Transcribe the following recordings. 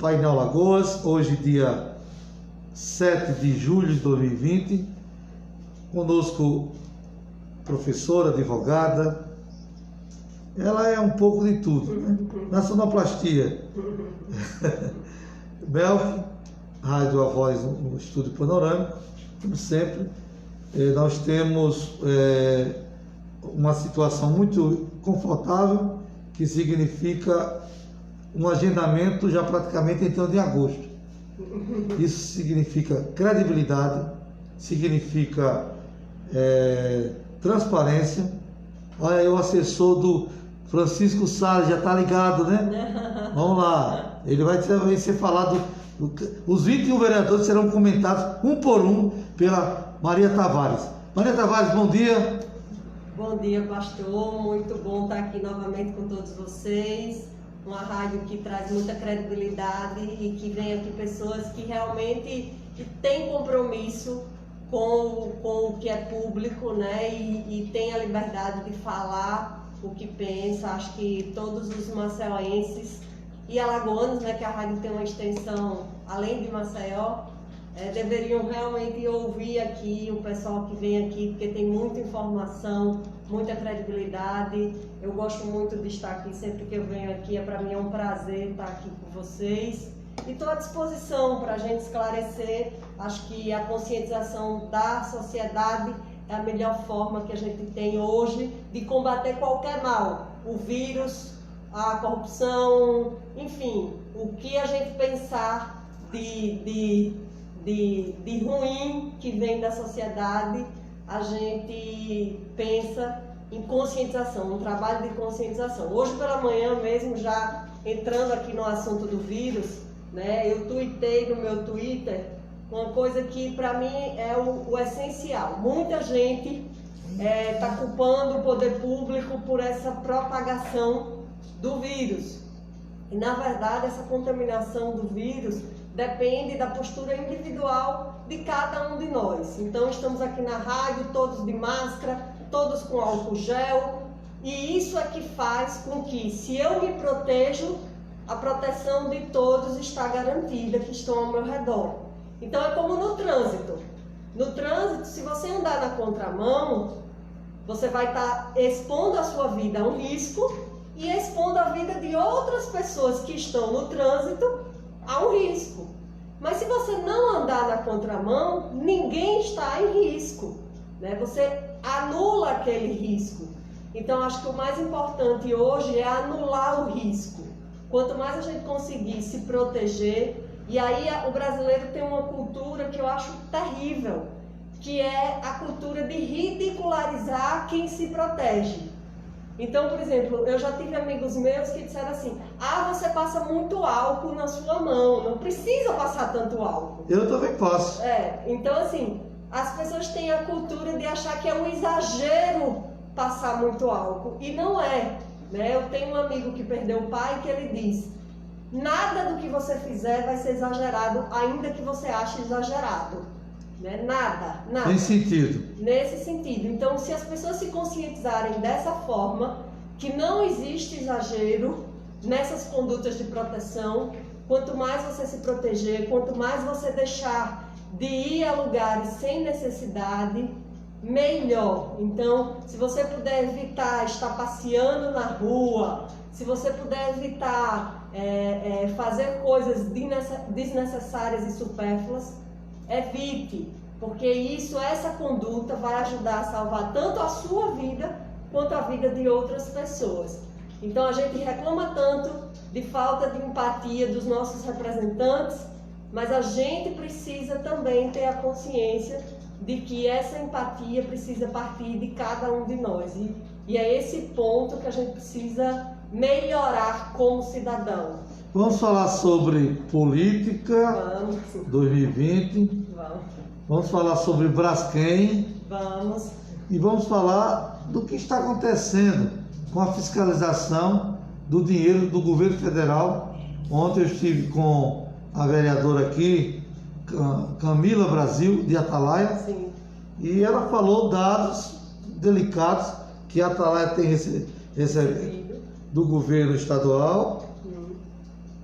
Painel Lagoas, hoje dia 7 de julho de 2020, conosco professora, advogada, ela é um pouco de tudo, né? Na sonoplastia, Belf, rádio A Voz no estúdio panorâmico, como sempre, nós temos uma situação muito confortável, que significa um agendamento já praticamente então de agosto. Isso significa credibilidade, significa transparência. Olha aí, o assessor do Francisco Salles já está ligado, né? Vamos lá, ele vai ser falado. Os 21 vereadores serão comentados um por um pela Maria Tavares. Maria Tavares, bom dia. Bom dia, pastor. Muito bom estar aqui novamente com todos vocês. Uma rádio que traz muita credibilidade e que vem aqui pessoas que realmente têm compromisso com o que é público, né? E tem a liberdade de falar o que pensa. Acho que todos os maceioenses e alagoanos, né, que a rádio tem uma extensão além de Maceió, deveriam realmente ouvir aqui o pessoal que vem aqui, porque tem muita informação, muita credibilidade. Eu gosto muito de estar aqui, sempre que eu venho aqui, para mim é um prazer estar aqui com vocês. E estou à disposição para a gente esclarecer. Acho que a conscientização da sociedade é a melhor forma que a gente tem hoje de combater qualquer mal, o vírus, a corrupção, enfim, o que a gente pensar de ruim que vem da sociedade, a gente pensa em conscientização, um trabalho de conscientização. Hoje pela manhã mesmo, já entrando aqui no assunto do vírus, né, eu tuitei no meu Twitter uma coisa que para mim é o essencial. Muita gente está culpando o poder público por essa propagação do vírus. E na verdade essa contaminação do vírus depende da postura individual de cada um de nós. Então estamos aqui na rádio, todos de máscara, todos com álcool gel, e isso é que faz com que, se eu me protejo, a proteção de todos está garantida, que estão ao meu redor. Então é como no trânsito. No trânsito, se você andar na contramão, você vai estar expondo a sua vida a um risco e expondo a vida de outras pessoas que estão no trânsito a um risco. Mas se você não andar na contramão, ninguém está em risco, né? Você anula aquele risco. Então acho que o mais importante hoje é anular o risco. Quanto mais a gente conseguir se proteger, e aí o brasileiro tem uma cultura que eu acho terrível, que é a cultura de ridicularizar quem se protege. Então, por exemplo, eu já tive amigos meus que disseram assim: você passa muito álcool na sua mão, não precisa passar tanto álcool. Eu também passo. Então assim, as pessoas têm a cultura de achar que é um exagero passar muito álcool, e não é, né? Eu tenho um amigo que perdeu o pai que ele diz: nada do que você fizer vai ser exagerado, ainda que você ache exagerado. Né? Nada. Nesse sentido. Nesse sentido. Então, se as pessoas se conscientizarem dessa forma, que não existe exagero nessas condutas de proteção, quanto mais você se proteger, quanto mais você deixar de ir a lugares sem necessidade, melhor. Então, se você puder evitar estar passeando na rua, se você puder evitar fazer coisas desnecessárias e supérfluas, evite, porque essa conduta vai ajudar a salvar tanto a sua vida quanto a vida de outras pessoas. Então a gente reclama tanto de falta de empatia dos nossos representantes, mas a gente precisa também ter a consciência de que essa empatia precisa partir de cada um de nós. E é esse ponto que a gente precisa melhorar como cidadão. Vamos falar sobre política. Vamos. 2020. Vamos falar sobre Braskem. Vamos. E vamos falar do que está acontecendo com a fiscalização do dinheiro do governo federal. Ontem eu estive com a vereadora aqui, Camila Brasil, de Atalaia. Sim. E ela falou dados delicados que a Atalaia tem recebido do governo estadual.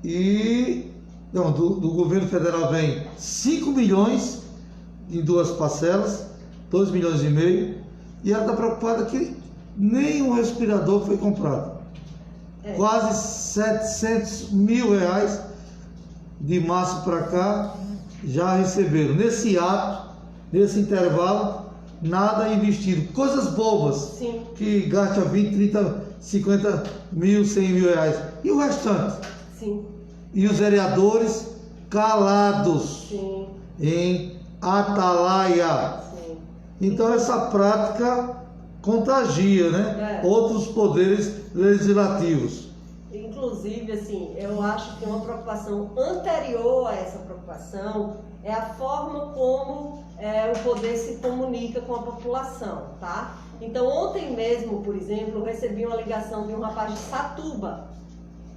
E Não, do governo federal vem 5 milhões em 2 parcelas, 2 milhões e meio, e ela está preocupada que nenhum respirador foi comprado. Quase 700 mil reais de março para cá já receberam. Nesse ato, nesse intervalo, nada investido. Coisas bobas. Sim. Que gasta 20, 30, 50 mil, 100 mil reais. E o restante? Sim. E os vereadores calados. Sim. Em atalaia. Sim. Então essa prática contagia, né? Outros poderes legislativos. Inclusive, assim, eu acho que uma preocupação anterior a essa preocupação é a forma como o poder se comunica com a população, tá? Então, ontem mesmo, por exemplo, eu recebi uma ligação de um rapaz de Satuba,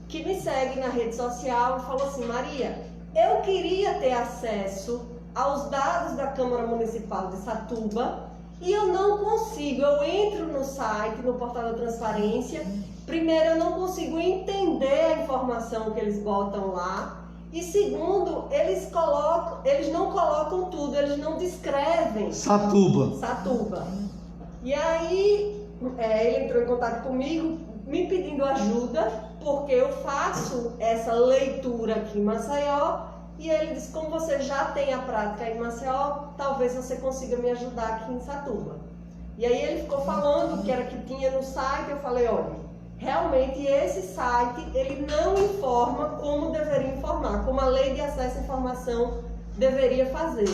que me segue na rede social e falou assim: Maria, eu queria ter acesso aos dados da Câmara Municipal de Satuba e eu não consigo. Eu entro no site, no portal da transparência, primeiro eu não consigo entender a informação que eles botam lá, e segundo, eles não colocam tudo, eles não descrevem. Satuba. E aí ele entrou em contato comigo, me pedindo ajuda, porque eu faço essa leitura aqui em Maceió, e ele disse: como você já tem a prática em Maceió, talvez você consiga me ajudar aqui em Satuba. E aí ele ficou falando que era que tinha no site. Eu falei: olha, realmente esse site ele não informa como deveria informar, como a lei de acesso à informação deveria fazer.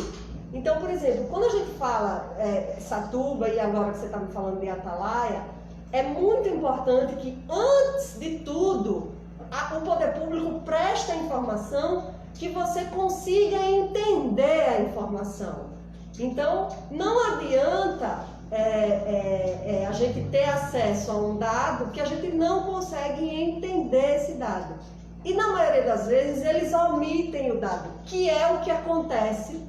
Então, por exemplo, quando a gente fala Satuba, e agora que você está me falando de Atalaia, é muito importante que, antes de tudo, o poder público preste a informação, que você consiga entender a informação. Então, não adianta a gente ter acesso a um dado que a gente não consegue entender esse dado. E na maioria das vezes eles omitem o dado, que é o que acontece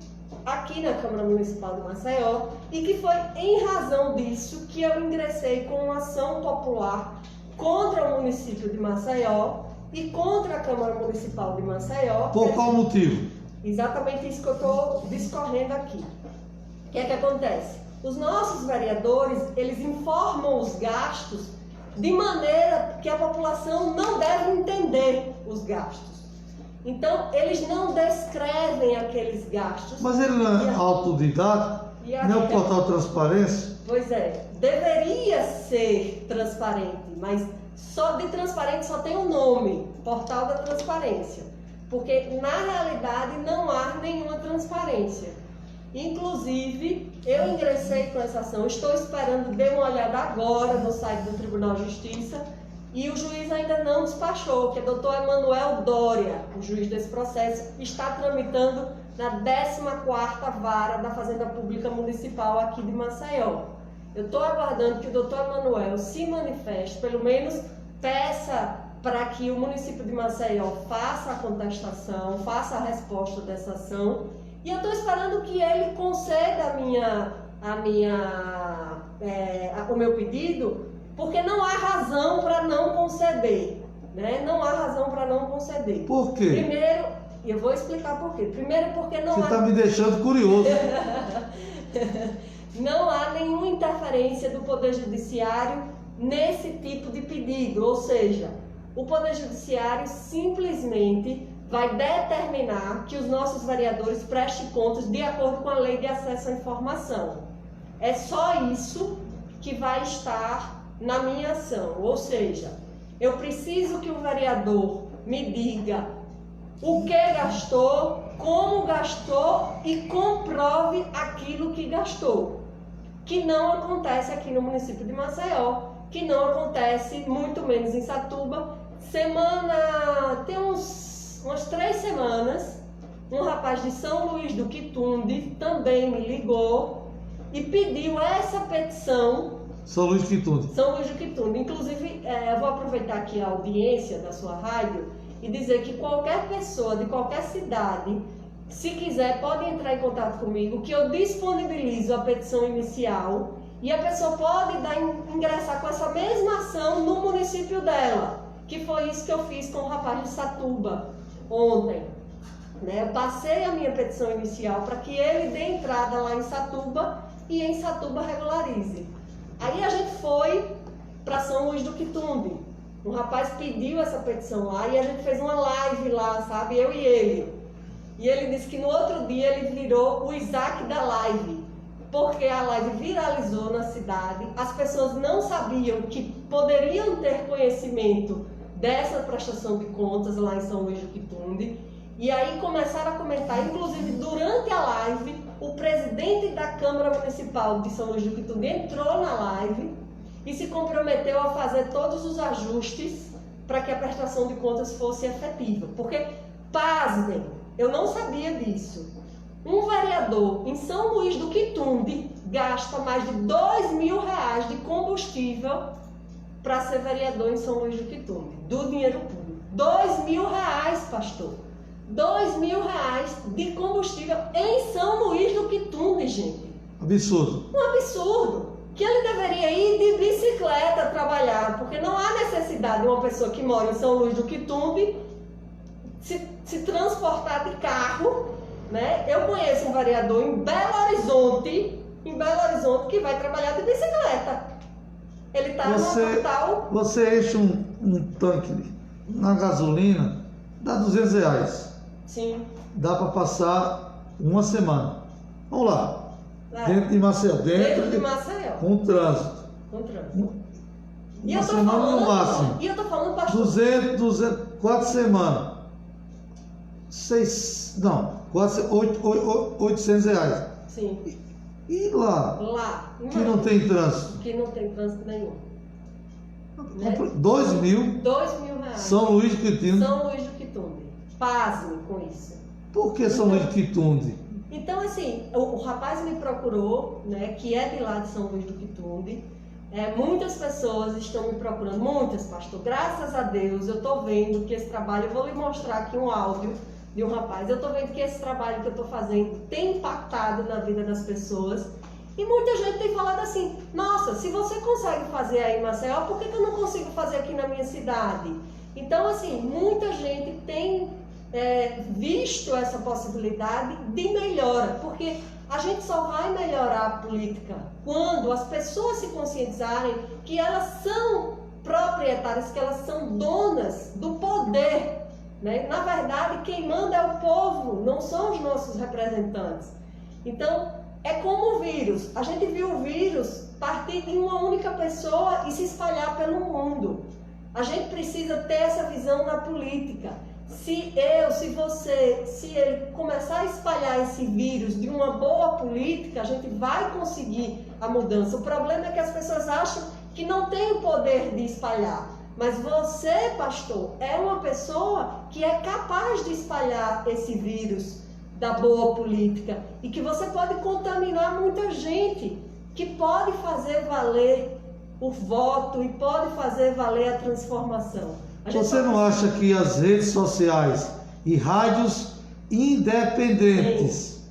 aqui na Câmara Municipal de Maceió, e que foi em razão disso que eu ingressei com uma ação popular contra o município de Maceió e contra a Câmara Municipal de Maceió. Por qual motivo? Exatamente isso que eu estou discorrendo aqui. O que é que acontece? Os nossos vereadores, eles informam os gastos de maneira que a população não deve entender os gastos. Então, eles não descrevem aqueles gastos. Mas ele não é autodidata? Não é o portal Transparência? Pois é, deveria ser transparente, mas só de transparente só tem o nome, Portal da Transparência. Porque, na realidade, não há nenhuma transparência. Inclusive, eu ingressei com essa ação, estou esperando, dei uma olhada agora no site do Tribunal de Justiça, e o juiz ainda não despachou, que é o doutor Emanuel Dória, o juiz desse processo, está tramitando na 14ª Vara da Fazenda Pública Municipal aqui de Maceió. Eu estou aguardando que o doutor Emanuel se manifeste, pelo menos peça para que o município de Maceió faça a contestação, faça a resposta dessa ação, e eu estou esperando que ele conceda o meu pedido, porque não há razão para não conceder, né? Não há razão para não conceder. Por quê? Primeiro, eu vou explicar por quê. Primeiro, porque não Você está me deixando curioso. Não há nenhuma interferência do Poder Judiciário nesse tipo de pedido, ou seja, o Poder Judiciário simplesmente vai determinar que os nossos vereadores prestem contas de acordo com a Lei de Acesso à Informação. É só isso que vai estar na minha ação, ou seja, eu preciso que o vereador me diga o que gastou, como gastou e comprove aquilo que gastou, que não acontece aqui no município de Maceió, que não acontece muito menos em Satuba. Tem umas 3 semanas, um rapaz de São Luís do Quitunde também me ligou e pediu essa petição. São Luís do Quitunde. São Luís do Quitunde. Inclusive, eu vou aproveitar aqui a audiência da sua rádio e dizer que qualquer pessoa de qualquer cidade, se quiser, pode entrar em contato comigo, que eu disponibilizo a petição inicial e a pessoa pode ingressar com essa mesma ação no município dela, que foi isso que eu fiz com o rapaz de Satuba ontem. né? Eu passei a minha petição inicial para que ele dê entrada lá em Satuba e em Satuba regularize. Aí a gente foi para São Luís do Quitumbe. Um rapaz pediu essa petição lá e a gente fez uma live lá, sabe? Eu e ele. E ele disse que no outro dia ele virou o Isaac da live, porque a live viralizou na cidade, as pessoas não sabiam que poderiam ter conhecimento dessa prestação de contas lá em São Luís do Quitumbe, e aí começaram a comentar, inclusive durante a live, o presidente da Câmara Municipal de São Luís do Quitumbe entrou na live e se comprometeu a fazer todos os ajustes para que a prestação de contas fosse efetiva, porque, pasmem, eu não sabia disso. Um vereador em São Luís do Quitumbe gasta mais de R$ 2.000 de combustível para ser vereador em São Luís do Quitumbe, do dinheiro público. R$ 2.000, pastor. R$ 2.000 de combustível em São Luís do Quitumbe, gente. Absurdo. Um absurdo. Que ele deveria ir de bicicleta trabalhar, porque não há necessidade de uma pessoa que mora em São Luís do Quitumbe se transportar de carro, né? Eu conheço um vereador em Belo Horizonte, que vai trabalhar de bicicleta. Ele está no capital. Você enche um tanque na gasolina, dá R$ 200. Sim. Dá para passar uma semana. Vamos lá. Dentro de Maceió. Dentro de Maceió. Com trânsito. Com trânsito. Uma semana no máximo. E eu tô falando, pastor. 200, 4 semanas. 800 reais. Sim. E lá? Lá. Que não tem trânsito. Que não tem trânsito nenhum. Né? 2.000. R$ 2.000. São Luís do Quitumbe. São Luís do Quitumbe. Pasme com isso. Por que São Luís do Quitumbe? Então, assim, o rapaz me procurou, né, que é de lá de São Luís do Quitumbe. Muitas pessoas estão me procurando, muitas, pastor. Graças a Deus, eu estou vendo que esse trabalho, eu vou lhe mostrar aqui um áudio de um rapaz, eu estou vendo que esse trabalho que eu estou fazendo tem impactado na vida das pessoas. E muita gente tem falado assim, nossa, se você consegue fazer aí em Maceió, por que eu não consigo fazer aqui na minha cidade? Então, assim, muita gente tem visto essa possibilidade de melhora, porque a gente só vai melhorar a política quando as pessoas se conscientizarem que elas são proprietárias, que elas são donas do poder, né? Na verdade, quem manda é o povo, não são os nossos representantes. Então, é como o vírus. A gente viu o vírus partir de uma única pessoa e se espalhar pelo mundo. A gente precisa ter essa visão na política. Se ele começar a espalhar esse vírus de uma boa política, a gente vai conseguir a mudança. O problema é que as pessoas acham que não tem o poder de espalhar. Mas você, pastor, é uma pessoa que é capaz de espalhar esse vírus da boa política e que você pode contaminar muita gente, que pode fazer valer o voto e pode fazer valer a transformação. Você não acha que as redes sociais e rádios independentes,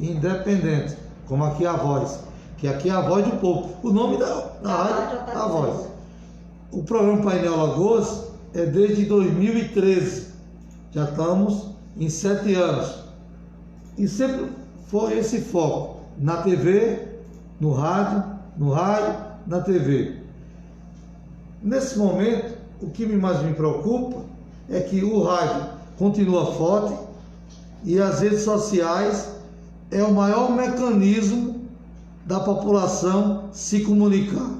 independentes, como aqui a Voz, que aqui é a Voz do Povo, o nome da rádio é a Voz. O programa Painel Alagoas é desde 2013, já estamos em 7 anos, e sempre foi esse foco, na TV, no rádio, na TV. Nesse momento, o que mais me preocupa é que o rádio continua forte e as redes sociais é o maior mecanismo da população se comunicar.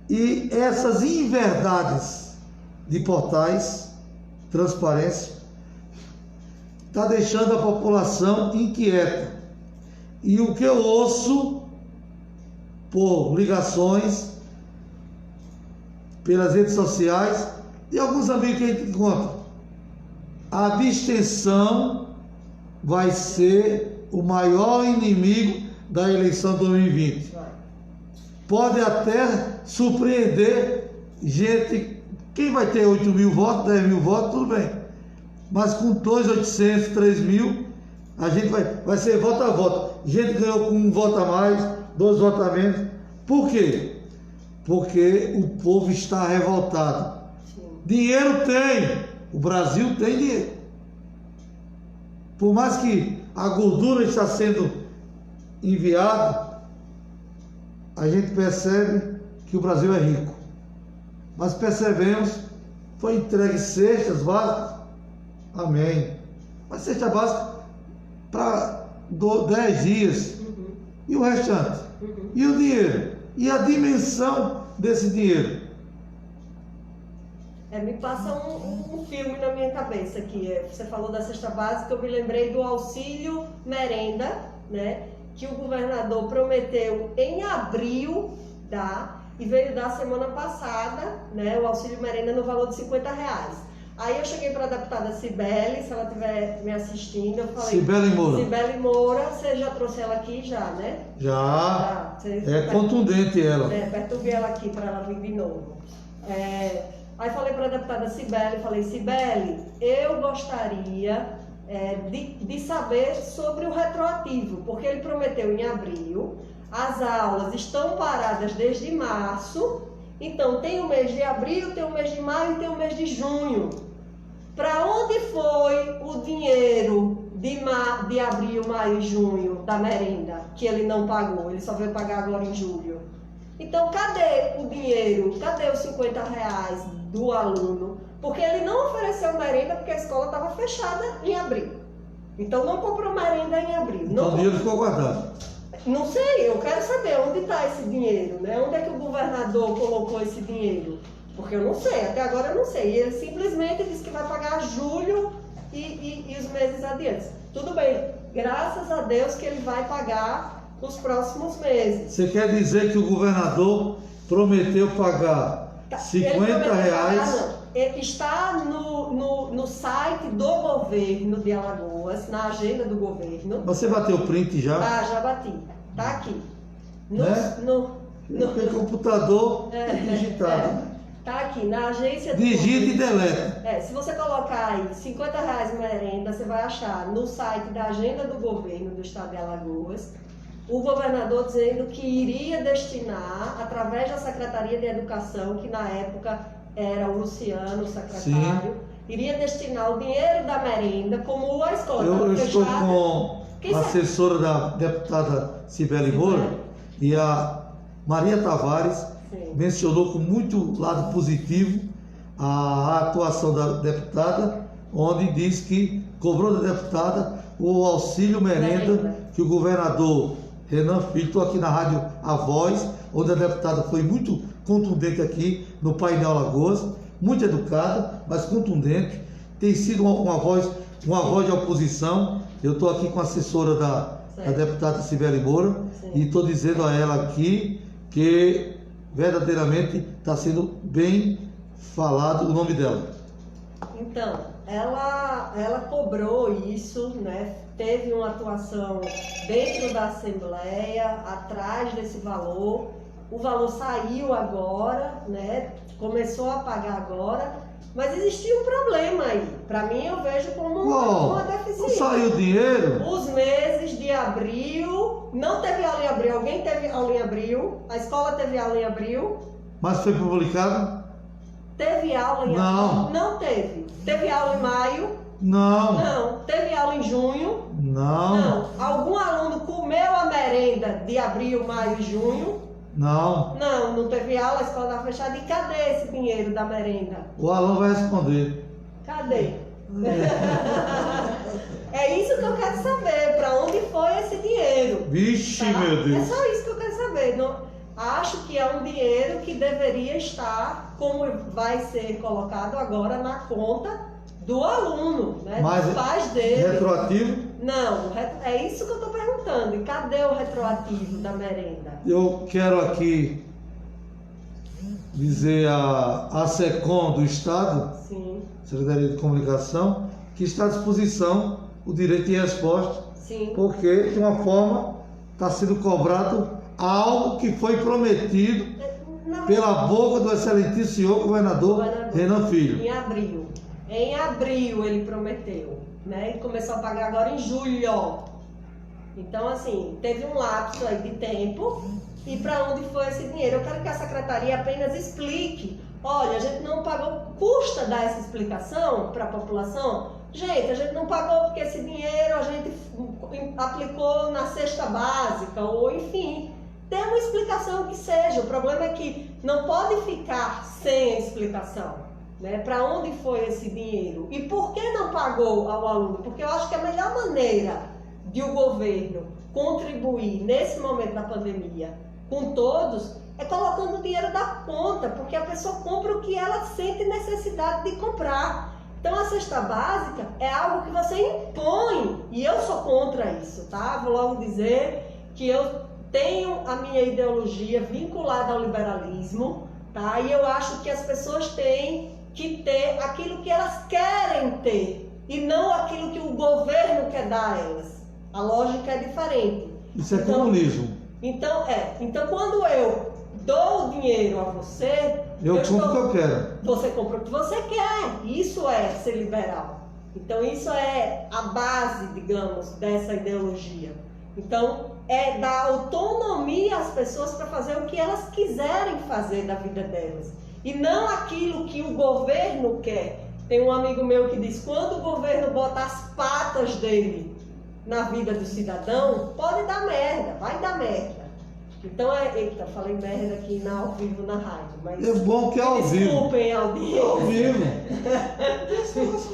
E essas inverdades de portais, transparência, está deixando a população inquieta. E o que eu ouço por ligações, pelas redes sociais, e alguns amigos que a gente encontra, a abstenção vai ser o maior inimigo da eleição de 2020. Pode até surpreender gente, quem vai ter 8.000 votos, 10.000 votos, tudo bem, mas com 2.800, 3.000, a gente vai ser voto a voto. Gente ganhou com 1 voto a mais, 2 votos a menos. Por quê? Porque o povo está revoltado. Sim. Dinheiro tem, o Brasil tem dinheiro. por mais que a gordura está sendo enviada, a gente percebe que o Brasil é rico. Mas percebemos, foi entregue cestas básicas, amém. Mas cesta básica para 10 dias. E o restante? E o dinheiro? E a dimensão desse dinheiro? Me passa um filme na minha cabeça aqui. Você falou da cesta básica, eu me lembrei do auxílio merenda, né? Que o governador prometeu em abril dar, e veio dar semana passada, né? O auxílio merenda no valor de R$50. Aí eu cheguei para a deputada Cibele, se ela estiver me assistindo, eu falei... Cibele Moura. Cibele Moura, você já trouxe ela aqui já, né? Já. É contundente ela. Perturbei ela aqui para ela vir de novo. Aí falei para a deputada Cibele, Cibele, eu gostaria de saber sobre o retroativo, porque ele prometeu em abril, as aulas estão paradas desde março, então tem o mês de abril, tem o mês de maio e tem o mês de junho. Para onde foi o dinheiro de abril, maio e junho da merenda, que ele não pagou? Ele só veio pagar agora em julho. Então, cadê o dinheiro? Cadê os R$50 do aluno? Porque ele não ofereceu merenda porque a escola estava fechada em abril. Então, não comprou merenda em abril. Então, o dinheiro ficou guardado. Não sei, eu quero saber onde está esse dinheiro, né? Onde é que o governador colocou esse dinheiro? Porque eu não sei, até agora eu não sei. E ele simplesmente disse que vai pagar julho e os meses adiante. Tudo bem, graças a Deus que ele vai pagar os próximos meses. Você quer dizer que o governador prometeu pagar R$50? Está no site do governo de Alagoas, na agenda do governo. Você bateu o print já? Já bati. Está aqui. Porque computador digitado. Está aqui, na agência do Digita e deleta. Se você colocar aí R$50 merenda, você vai achar no site da agenda do governo do estado de Alagoas, o governador dizendo que iria destinar, através da Secretaria de Educação, que na época era o Luciano, o secretário, iria destinar o dinheiro da merenda, como a escola. Eu estou com a assessora da deputada Cibele Moura e a Maria Tavares. Sim. Mencionou com muito lado positivo a atuação da deputada, onde diz que cobrou da deputada o auxílio merenda que o governador Renan Filho, estou aqui na rádio A Voz, onde a deputada foi muito contundente aqui no painel Alagoas, muito educada, mas contundente, tem sido uma voz de oposição. Eu estou aqui com a assessora da deputada Cibele Moura. Sim. E estou dizendo a ela aqui que verdadeiramente está sendo bem falado o nome dela. Então, ela cobrou isso, né? Teve uma atuação dentro da Assembleia, atrás desse valor. O valor saiu agora, né? Começou a pagar agora, mas existia um problema aí. Para mim, eu vejo como uma deficiência. Não saiu dinheiro? Os meses de abril, não teve aula em abril. Alguém teve aula em abril? A escola teve aula em abril? Mas foi publicado? Teve aula em abril? Não teve. Teve aula em maio? Não. Teve aula em junho? Não. Algum aluno comeu a merenda de abril, maio e junho? Não teve aula, a escola estava fechada. E cadê esse dinheiro da merenda? O Alan vai responder. Cadê? É isso que eu quero saber, para onde foi esse dinheiro? Vixe, meu Deus. É só isso que eu quero saber. Não, acho que é um dinheiro que deveria estar, como vai ser colocado agora, na conta do aluno, né? Mas dos pais dele. Retroativo? Não, é isso que eu estou perguntando. E cadê o retroativo da merenda? Eu quero aqui dizer a SECOM do Estado, Sim. Secretaria de Comunicação, que está à disposição o direito de resposta. Sim. Porque, de uma forma, está sendo cobrado algo que foi prometido pela boca do excelentíssimo senhor governador Renan Filho. Em abril ele prometeu, né? E começou a pagar agora em julho. Então, assim, teve um lapso aí de tempo. E para onde foi esse dinheiro? Eu quero que a secretaria apenas explique. Olha, a gente não pagou, custa dar essa explicação para a população, gente, a gente não pagou porque esse dinheiro a gente aplicou na cesta básica, ou enfim, tem uma explicação que seja. O problema é que não pode ficar sem a explicação, né? Para onde foi esse dinheiro? E por que não pagou ao aluno? Porque eu acho que a melhor maneira de o governo contribuir nesse momento da pandemia com todos é colocando o dinheiro da conta, porque a pessoa compra o que ela sente necessidade de comprar. Então a cesta básica é algo que você impõe, e eu sou contra isso, tá? Vou logo dizer que eu tenho a minha ideologia vinculada ao liberalismo, tá? E eu acho que as pessoas têm que ter aquilo que elas querem ter e não aquilo que o governo quer dar a elas. A lógica é diferente. Isso é comunismo. Então quando eu dou o dinheiro a você, eu compro o que eu quero. Você compra o que você quer. Isso é ser liberal. Então isso é a base, digamos, dessa ideologia. Então é dar autonomia às pessoas para fazer o que elas quiserem fazer da vida delas. E não aquilo que o governo quer. Tem um amigo meu que diz: quando o governo bota as patas dele na vida do cidadão, pode dar merda, vai dar merda. Então eita, falei merda aqui ao vivo na rádio, mas é bom que é ao vivo. Desculpem, audiência. Ao vivo.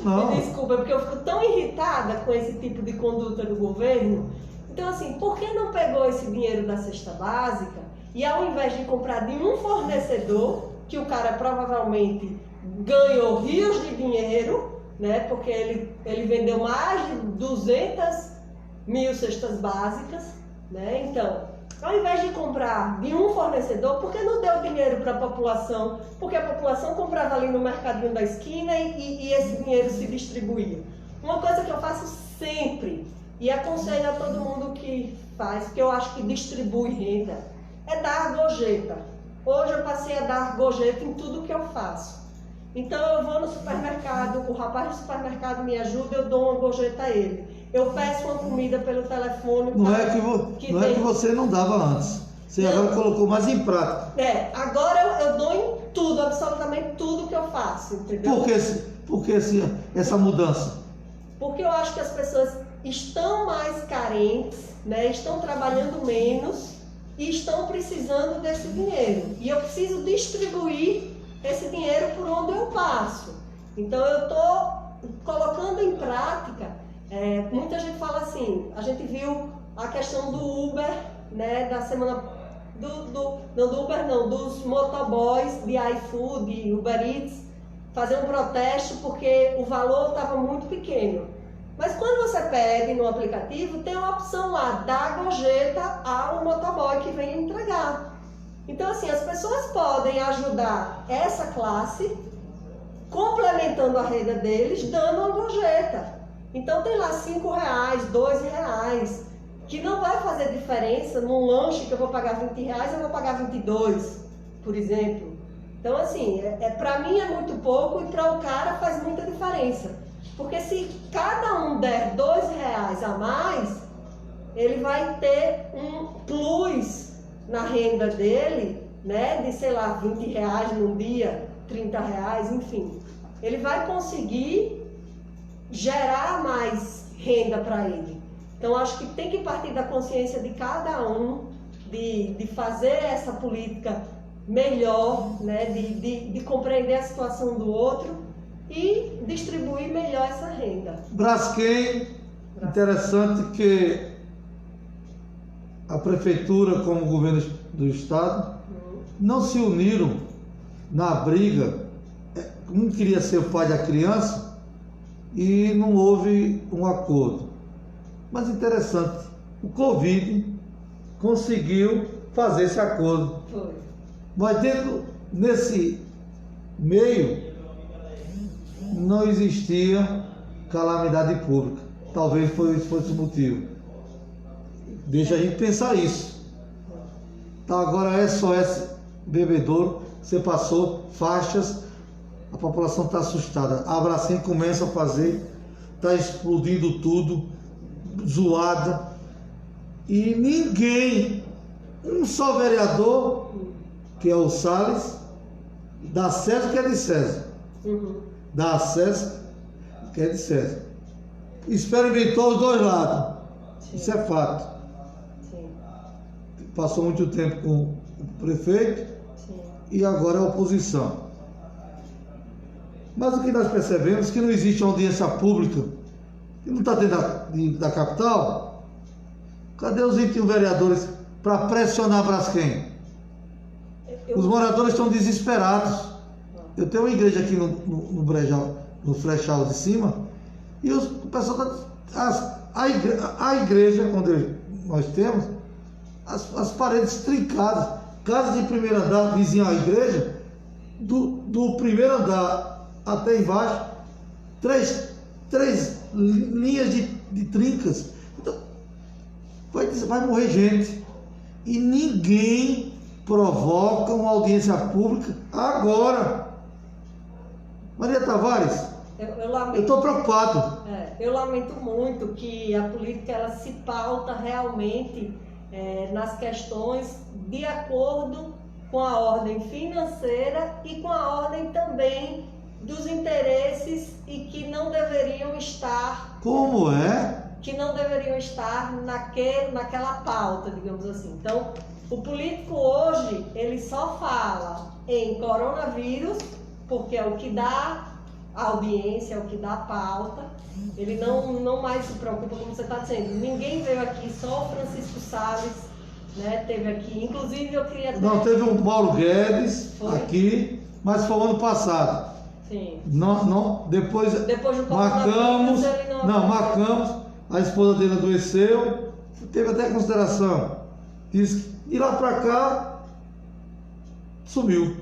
Não. Me desculpa, porque eu fico tão irritada com esse tipo de conduta do governo. Então assim, por que não pegou esse dinheiro da cesta básica e ao invés de comprar de um fornecedor, que o cara provavelmente ganhou rios de dinheiro, né? Porque ele vendeu mais de 200.000 cestas básicas, né? Então, ao invés de comprar de um fornecedor, por que não deu dinheiro para a população? Porque a população comprava ali no mercadinho da esquina e esse dinheiro se distribuía. Uma coisa que eu faço sempre, e aconselho a todo mundo que faz, porque eu acho que distribui renda, é dar gorjeta. Hoje eu passei a dar gorjeta em tudo que eu faço. Então eu vou no supermercado, o rapaz do supermercado me ajuda, eu dou uma gorjeta a ele. Eu peço uma comida pelo telefone. Não é que você não dava antes. Você não. Agora colocou mais em prática. Agora eu dou em tudo, absolutamente tudo que eu faço, entendeu? Por que essa mudança? Porque eu acho que as pessoas estão mais carentes, né? Estão trabalhando menos e estão precisando desse dinheiro. E eu preciso distribuir esse dinheiro por onde eu passo. Então eu estou colocando em prática. Muita gente fala assim, a gente viu a questão do Uber, né, da semana dos motoboys de iFood, Uber Eats, fazer um protesto porque o valor estava muito pequeno. Mas quando você pede no aplicativo, tem uma opção lá, dar gorjeta ao motoboy que vem entregar. Então assim, as pessoas podem ajudar essa classe, complementando a renda deles, dando uma gorjeta. Então tem lá R$5, R$2, que não vai fazer diferença num lanche que eu vou pagar R$20, eu vou pagar 22, por exemplo. Então assim, para mim é muito pouco e para o cara faz muita diferença. Porque se cada um der R$2 a mais, ele vai ter um plus na renda dele, né? De sei lá, R$20 num dia, R$30, enfim. Ele vai conseguir gerar mais renda para ele. Então acho que tem que partir da consciência de cada um de fazer essa política melhor, né? de compreender a situação do outro e distribuir melhor essa renda. Braskem, interessante que a prefeitura como o governo do estado não se uniram na briga. Um queria ser o pai da criança e não houve um acordo. Mas interessante, o Covid conseguiu fazer esse acordo. Foi. Mas nesse meio não existia calamidade pública. Talvez fosse o motivo. Deixa a gente pensar isso. Então agora SOS Bebedouro, você passou faixas. A população está assustada. A Braskem começa a fazer, está explodindo tudo, zoada. E ninguém, um só vereador, que é o Salles, dá César que é de César. Dá César. que é de César. Experimentou os dois lados. Sim. Isso é fato. Sim. Passou muito tempo com o prefeito. Sim. E agora é a oposição. Mas o que nós percebemos é que não existe audiência pública, que não está dentro da capital. Cadê os 21 vereadores para pressionar Braskem? Os moradores estão desesperados. Eu tenho uma igreja aqui no Brejal, no Flechal de cima, e o pessoal está. A igreja, onde nós temos, as paredes trincadas, casa de primeiro andar, vizinha à igreja, do primeiro andar até embaixo, três linhas de trincas. Então, vai morrer gente. E ninguém provoca uma audiência pública agora. Maria Tavares, eu estou preocupado. Eu lamento muito que a política ela se pauta realmente nas questões de acordo com a ordem financeira e com a ordem também dos interesses e que não deveriam estar... Como é? Que não deveriam estar naquela pauta, digamos assim. Então, o político hoje, ele só fala em coronavírus, porque é o que dá audiência, é o que dá pauta. Ele não mais se preocupa, como você está dizendo. Ninguém veio aqui, só o Francisco Salles, né, teve aqui. Inclusive, eu queria... Não, teve o Mauro Guedes aqui, mas foi o ano passado. Sim. Depois do marcamos, ele marcamos, a esposa dele adoeceu, teve até consideração. Disse que, e lá para cá, sumiu.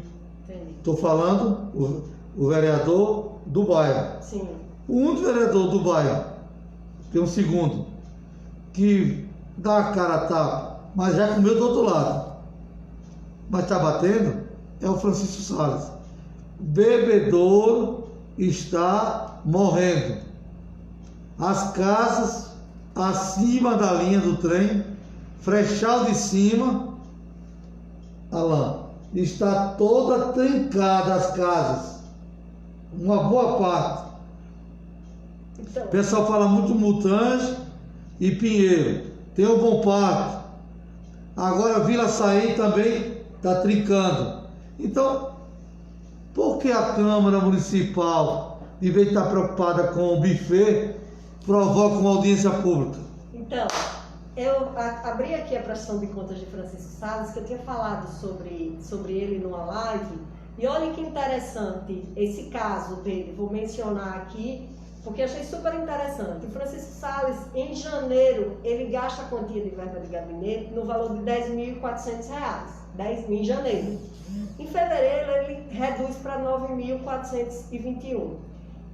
Estou falando o vereador do bairro. Sim. O único vereador do bairro, tem um segundo, que dá a cara a tapa, mas já comeu do outro lado, mas está batendo, é o Francisco Salles. Bebedouro está morrendo. As casas acima da linha do trem, Frechal de cima, Alain, está toda trincada as casas. Uma boa parte. Então, O pessoal fala muito Mutange e Pinheiro. Tem o Bom Parto. Agora Vila Saí também está trincando. Então, por que a Câmara Municipal, em vez de estar preocupada com o buffet, provoca uma audiência pública? Então, eu abri aqui a prestação de contas de Francisco Salles, que eu tinha falado sobre ele numa live, e olha que interessante esse caso dele, vou mencionar aqui, porque achei super interessante. O Francisco Salles, em janeiro, ele gasta a quantia de verba de gabinete no valor de R$10.400, 10 mil em janeiro. Em fevereiro, ele reduz para 9.421.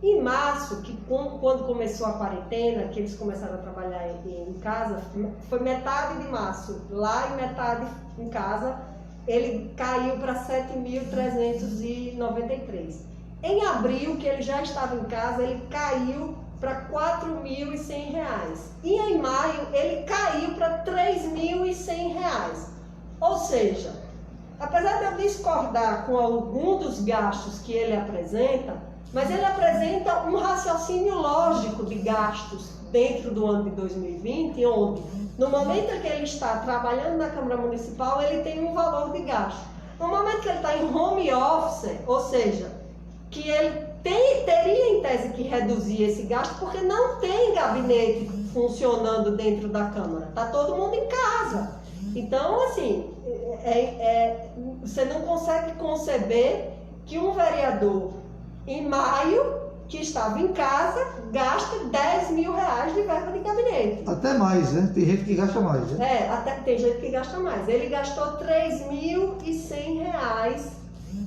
Em março, que quando começou a quarentena, que eles começaram a trabalhar em casa, foi metade de março lá e metade em casa, ele caiu para 7.393. Em abril, que ele já estava em casa, ele caiu para R$4.100. E em maio, ele caiu para R$3.100. Ou seja, apesar de eu discordar com algum dos gastos que ele apresenta, mas ele apresenta um raciocínio lógico de gastos dentro do ano de 2020, onde, no momento em que ele está trabalhando na Câmara Municipal, ele tem um valor de gasto. No momento que ele está em home office, ou seja, que ele teria em tese que reduzir esse gasto, porque não tem gabinete funcionando dentro da Câmara, está todo mundo em casa. Então, assim, você não consegue conceber que um vereador, em maio, que estava em casa, gasta R$10 mil de verba de gabinete. Até mais, né? Tem gente que gasta mais, né? Até tem gente que gasta mais. Ele gastou R$3.100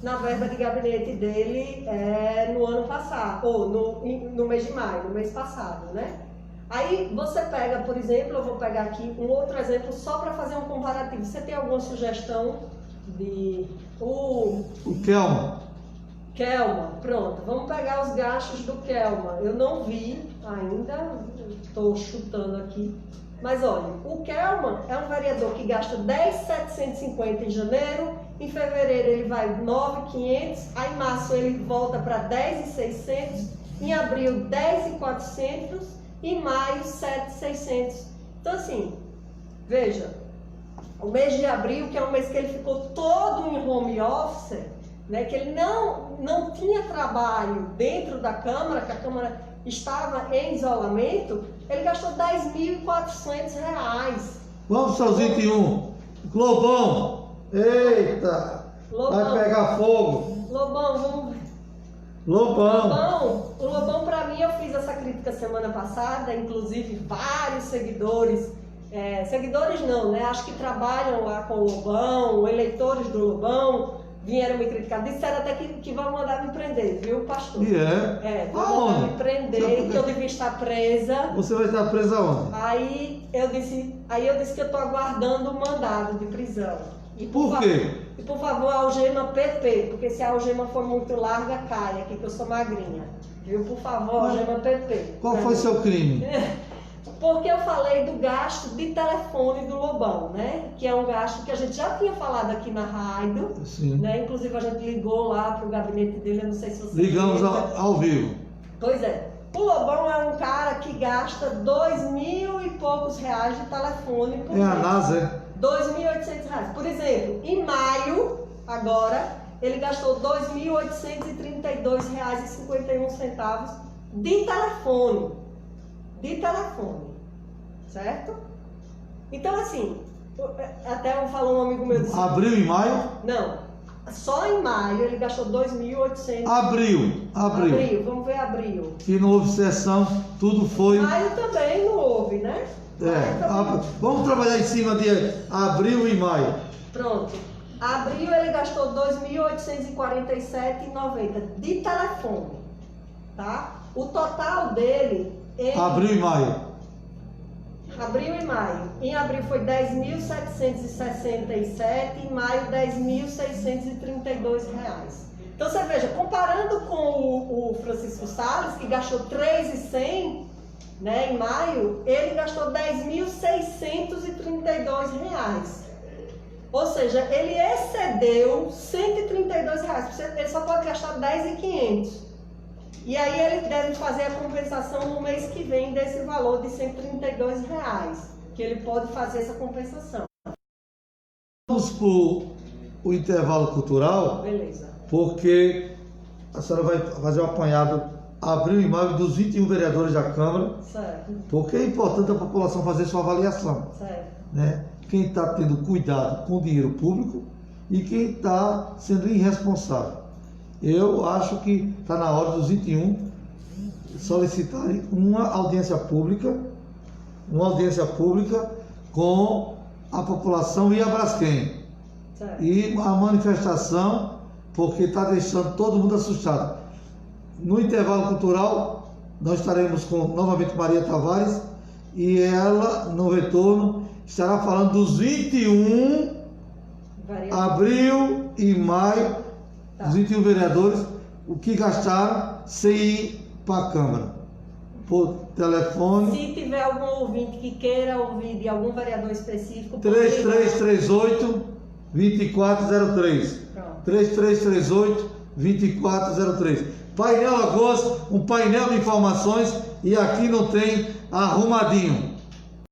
na verba de gabinete dele no ano passado, ou no mês de maio, no mês passado, né? Aí você pega, por exemplo, eu vou pegar aqui um outro exemplo só para fazer um comparativo. Você tem alguma sugestão de... O Kelma, pronto. Vamos pegar os gastos do Kelma. Eu não vi ainda, estou chutando aqui. Mas olha, o Kelma é um vereador que gasta R$10.750 em janeiro, em fevereiro ele vai R$9.500, aí em março ele volta para R$10.600 em abril 10.400, em maio 7.600. Então assim, veja, o mês de abril, que é um mês que ele ficou todo em home office, né, que ele não tinha trabalho dentro da Câmara, que a Câmara estava em isolamento, ele gastou R$10.400. Vamos para os 21. Lobão, eita, Lobão. vai pegar fogo. Lobão, vamos ver. Lobão. O Lobão, para mim, eu fiz essa crítica semana passada, inclusive vários seguidores, seguidores não, né? Acho que trabalham lá com o Lobão, eleitores do Lobão, vieram me criticar. Disseram até que vão mandar me prender, viu, pastor? E vão mandar me prender, que eu devia estar presa. Você vai estar presa onde? Aí eu disse que eu estou aguardando o mandado de prisão. E Por quê? E por favor, algema PP, porque se a algema for muito larga, cai aqui que eu sou magrinha. Viu? Por favor, algema PP. Qual foi seu crime? Porque eu falei do gasto de telefone do Lobão, né? Que é um gasto que a gente já tinha falado aqui na rádio. Sim. Né? Inclusive a gente ligou lá para o gabinete dele, eu não sei se você Ligamos ao vivo. Pois é. O Lobão é um cara que gasta R$2.000 e poucos reais de telefone por mês. É a NASA, R$2.800. Por exemplo, em maio, agora, ele gastou R$2.832,51 de telefone. De telefone. Certo? Então, assim, até falou um amigo meu... Disse, abril e maio? Não. Só em maio ele gastou 2.800. Abril. Vamos ver abril. Que não houve sessão, tudo foi... Maio também não houve, né? Vamos trabalhar em cima de abril e maio. Pronto. Abril ele gastou 2.847,90 de telefone, tá? O total dele em Abril e maio. Abril e maio. Em abril foi 10.767, em maio 10.632 reais. Então você veja, comparando com o Francisco Salles, que gastou 3.100, né, em maio, ele gastou 10.632 reais. Ou seja, ele excedeu 132 reais. Ele só pode gastar 10.500. E aí ele deve fazer a compensação no mês que vem desse valor de 132 reais, que ele pode fazer essa compensação. Vamos para o intervalo cultural. Beleza. Porque a senhora vai fazer um apanhado abril e maio dos 21 vereadores da Câmara. Certo. Porque é importante a população fazer sua avaliação. Certo. Né? Quem está tendo cuidado com o dinheiro público e quem está sendo irresponsável. Eu acho que está na hora dos 21 solicitarem uma audiência pública com a população e a Braskem. Certo. E a manifestação, porque está deixando todo mundo assustado. No intervalo cultural, nós estaremos com novamente Maria Tavares e ela, no retorno, estará falando dos 21 abril e maio, os 21 vereadores, o que gastaram sem ir para a Câmara. Por telefone. Se tiver algum ouvinte que queira ouvir de algum vereador específico... 3338-2403. 3338-2403. Painel Lagoas, um painel de informações, e aqui não tem arrumadinho.